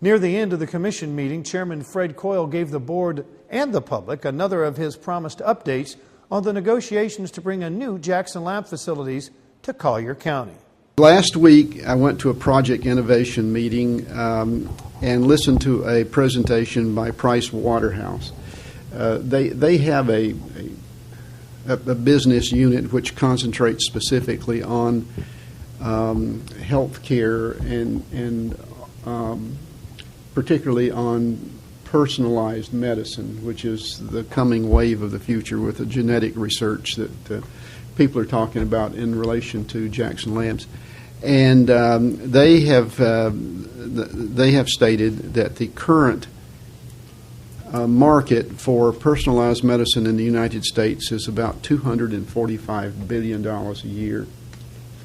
Near the end of the commission meeting, Chairman Fred Coyle gave the board and the public another of his promised updates on the negotiations to bring a new Jackson Lab facilities to Collier County. Last week, I went to a project innovation meeting and listened to a presentation by Price Waterhouse. They have a business unit which concentrates specifically on health care and particularly on personalized medicine, which is the coming wave of the future with the genetic research that people are talking about in relation to Jackson Labs. And they have stated that the current market for personalized medicine in the United States is about $245 billion a year,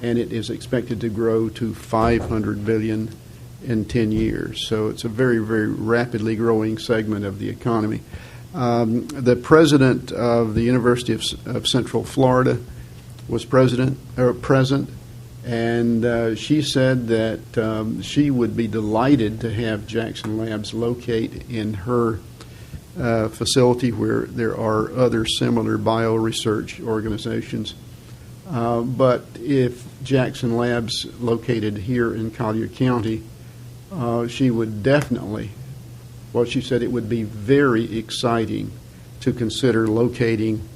and it is expected to grow to $500 billion in 10 years. So it's a very, very rapidly growing segment of the economy. The president of the University of Central Florida was present, and she said that she would be delighted to have Jackson Labs locate in her facility where there are other similar bioresearch organizations. But if Jackson Labs located here in Collier County, she would definitely, well, she said it would be very exciting to consider locating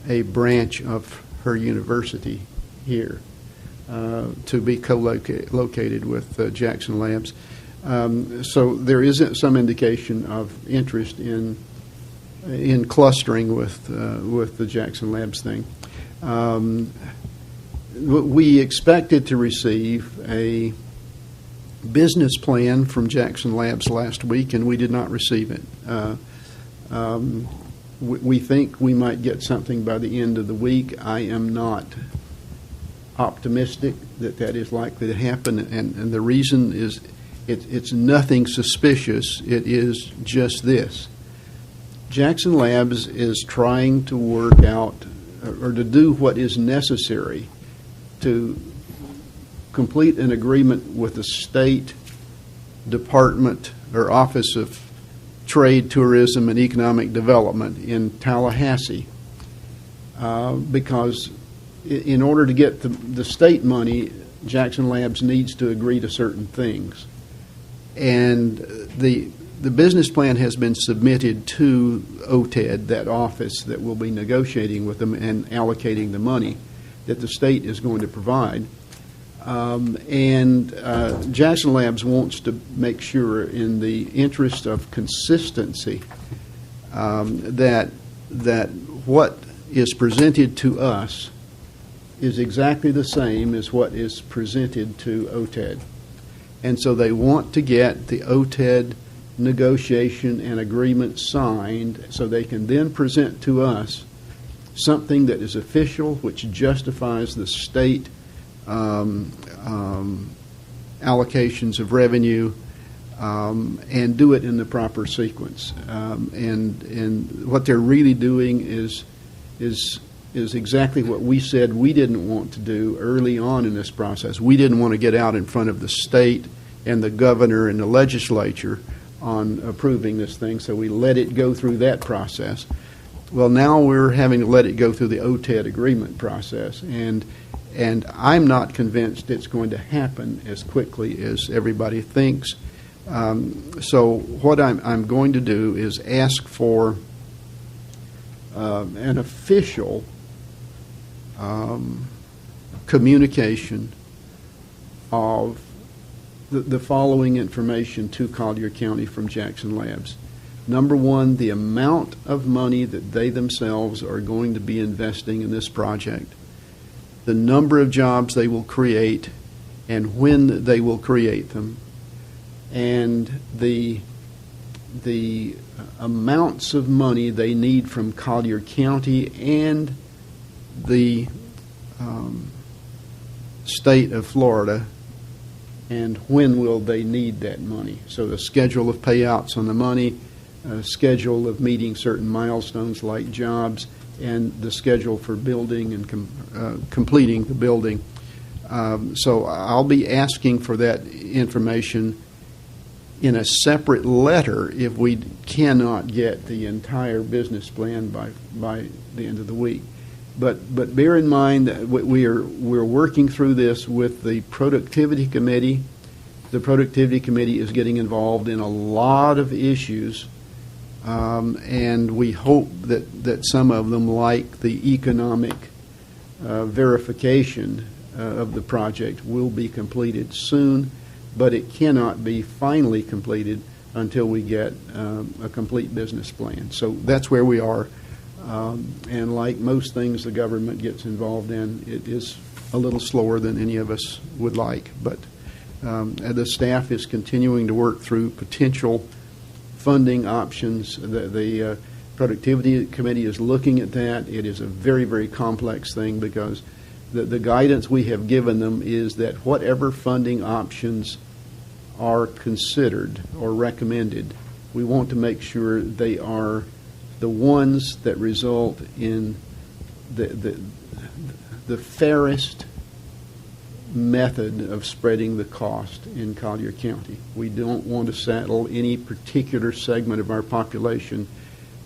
a branch of her university here to be co-located with Jackson Labs. So there is some indication of interest in clustering with the Jackson Labs thing. We expected to receive a business plan from Jackson Labs last week, and we did not receive it. We think we might get something by the end of the week. I am not optimistic that is likely to happen, and the reason is it's nothing suspicious. It is just this. Jackson Labs is trying to work out or to do what is necessary to complete an agreement with the State Department or Office of Trade, Tourism, and Economic Development in Tallahassee, because in order to get the state money, Jackson Labs needs to agree to certain things. And the business plan has been submitted to OTED, that office that will be negotiating with them and allocating the money that the state is going to provide. Jackson Labs wants to make sure, in the interest of consistency, that what is presented to us is exactly the same as what is presented to OTED. And so they want to get the OTED negotiation and agreement signed so they can then present to us something that is official, which justifies the state allocations of revenue, and do it in the proper sequence. And what they're really doing is exactly what we said we didn't want to do early on in this process. We didn't want to get out in front of the state and the governor and the legislature on approving this thing, so we let it go through that process. Well, now we're having to let it go through the OTED agreement process, and I'm not convinced it's going to happen as quickly as everybody thinks. So what I'm going to do is ask for an official communication of the following information to Collier County from Jackson Labs. Number one, the amount of money that they themselves are going to be investing in this project, the number of jobs they will create, and when they will create them, and the amounts of money they need from Collier County and the state of Florida, and when will they need that money. So the schedule of payouts on the money, schedule of meeting certain milestones like jobs, and the schedule for building and completing the building. So I'll be asking for that information in a separate letter if we cannot get the entire business plan by the end of the week. But bear in mind that we're working through this with the Productivity Committee. The Productivity Committee is getting involved in a lot of issues, and we hope that some of them, like the economic verification of the project, will be completed soon, but it cannot be finally completed until we get a complete business plan. So that's where we are. And like most things the government gets involved in, it is a little slower than any of us would like. But the staff is continuing to work through potential funding options. The Productivity Committee is looking at that. It is a very, very complex thing because the guidance we have given them is that whatever funding options are considered or recommended, we want to make sure they are the ones that result in the fairest method of spreading the cost in Collier County. We don't want to saddle any particular segment of our population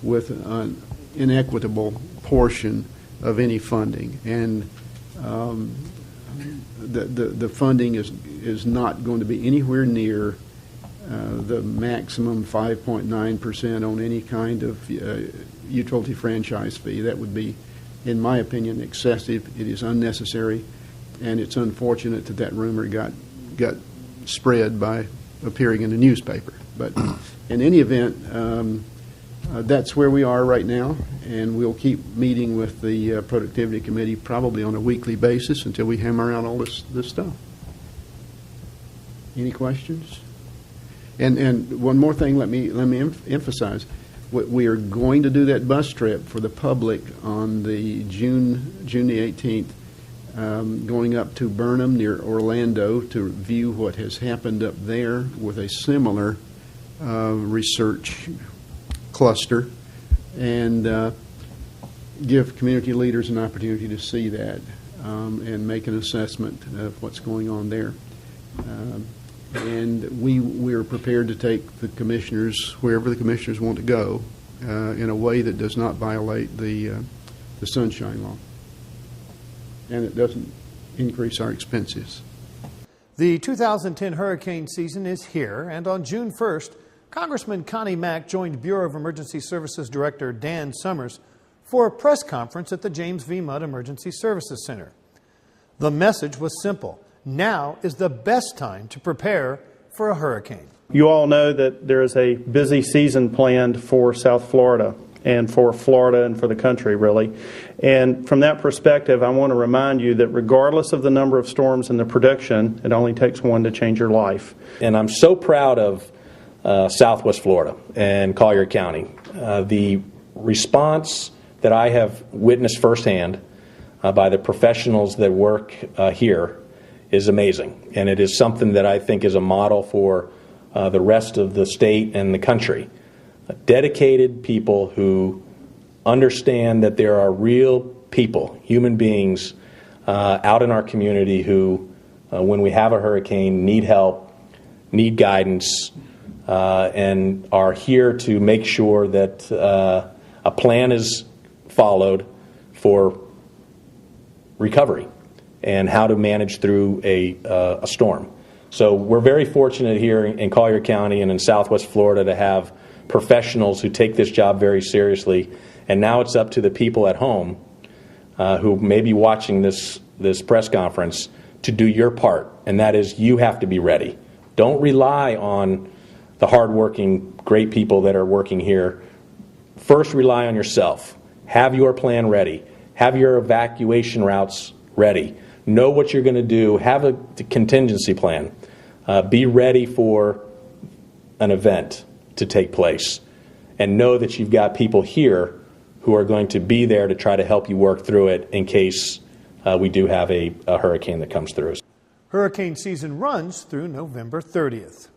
with an inequitable portion of any funding. And the funding is not going to be anywhere near the maximum 5.9% on any kind of utility franchise fee. That would be, in my opinion, excessive. It is unnecessary, and it's unfortunate that rumor got spread by appearing in the newspaper. But in any event, that's where we are right now, and we'll keep meeting with the Productivity Committee probably on a weekly basis until we hammer out all this stuff. Any questions? And one more thing, let me emphasize, we are going to do that bus trip for the public on the June the 18th, going up to Burnham near Orlando to view what has happened up there with a similar research cluster, and give community leaders an opportunity to see that and make an assessment of what's going on there. And we're prepared to take the commissioners wherever the commissioners want to go in a way that does not violate the Sunshine Law, and it doesn't increase our expenses. The 2010 hurricane season is here, and on June 1st, Congressman Connie Mack joined Bureau of Emergency Services Director Dan Summers for a press conference at the James V. Mudd Emergency Services Center. The message was simple. Now is the best time to prepare for a hurricane. You all know that there is a busy season planned for South Florida and for Florida and for the country, really. And from that perspective, I want to remind you that regardless of the number of storms in the prediction, it only takes one to change your life. And I'm so proud of Southwest Florida and Collier County. The response that I have witnessed firsthand by the professionals that work here is amazing, and it is something that I think is a model for the rest of the state and the country. Dedicated people who understand that there are real people, human beings out in our community who, when we have a hurricane, need help, need guidance, and are here to make sure that a plan is followed for recovery and how to manage through a storm. So we're very fortunate here in Collier County and in Southwest Florida to have professionals who take this job very seriously. And now it's up to the people at home who may be watching this press conference to do your part, and that is you have to be ready. Don't rely on the hardworking, great people that are working here. First, rely on yourself. Have your plan ready. Have your evacuation routes ready. Know what you're going to do. Have a contingency plan. Be ready for an event to take place. And know that you've got people here who are going to be there to try to help you work through it in case we do have a hurricane that comes through. Hurricane season runs through November 30th.